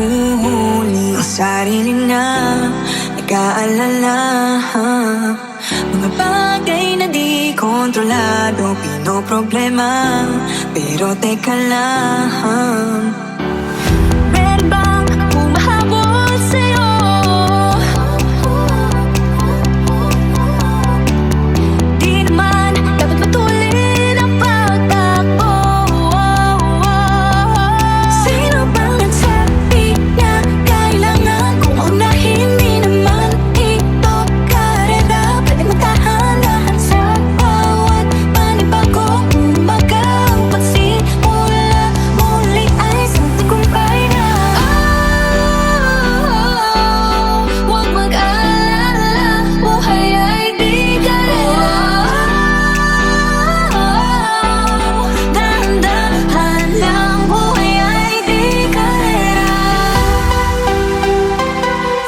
nahuhuli ang sarili na nag-aalala. Mga bagay na di kontrolado, pinoproblema, pero teka lang. Meron bang humahabol sa'yo? Di naman dapat matulin ang pagtakbo. Sino bang nagsabi na kailangan kung maunahin? Di naman ito karera, pwede magtahan-tahan sa bawat panibago. Umagang pagsimula muli ay sa tagumpay na. Huwag mag-alala, buhay ay di karera. Dahan-dahan lang, buhay ay di karera.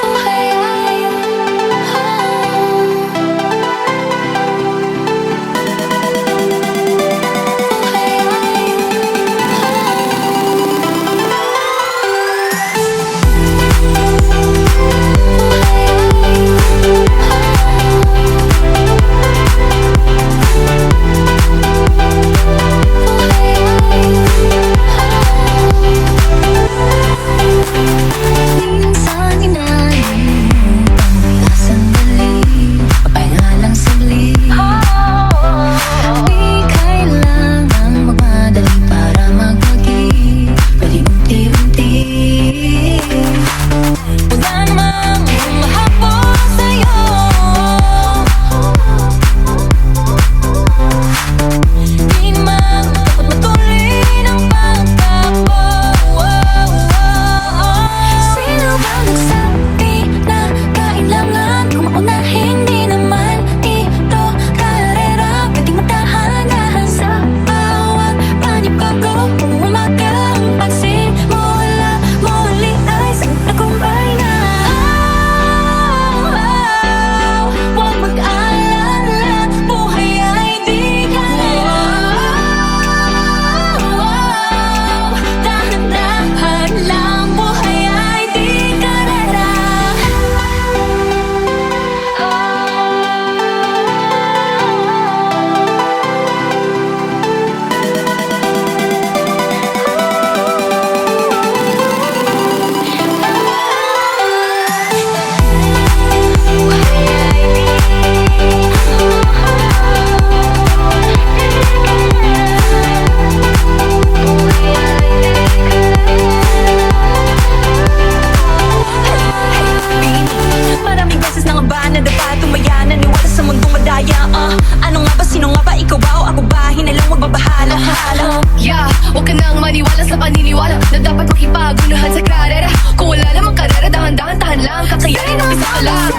Buhay ay minsan inanin ang sandali, papahinga lang saglit. Di kailangang magmadali para magwagi, pwede unti-unti. Wala namang humahabol sa'yo. Di naman dapat matulin ang pagtakbo. Sino bang nagsabi na kailangan kung maunahin? Di naman ito karera, pwedeng magtahan-tahan sa bawat panibago. Umagang pagsimula muli ay sa tagumpay na. Huwag mag-alala, buhay ay di karera. Dahan-dahan lang, buhay ay di karera. Maraming beses na nga ba nadapa, tumaya, naniwala sa mundong madaya. Ano nga ba, sino nga ba, ikaw ba o ako ba? Hinalang wag mabahala. Yeah, huwag ka nang maniwala sa paniniwala na dapat makipagunahan sa karera. Kung wala namang karera, dahan-dahan, tahan lang, kakayanin ang isa ka lang.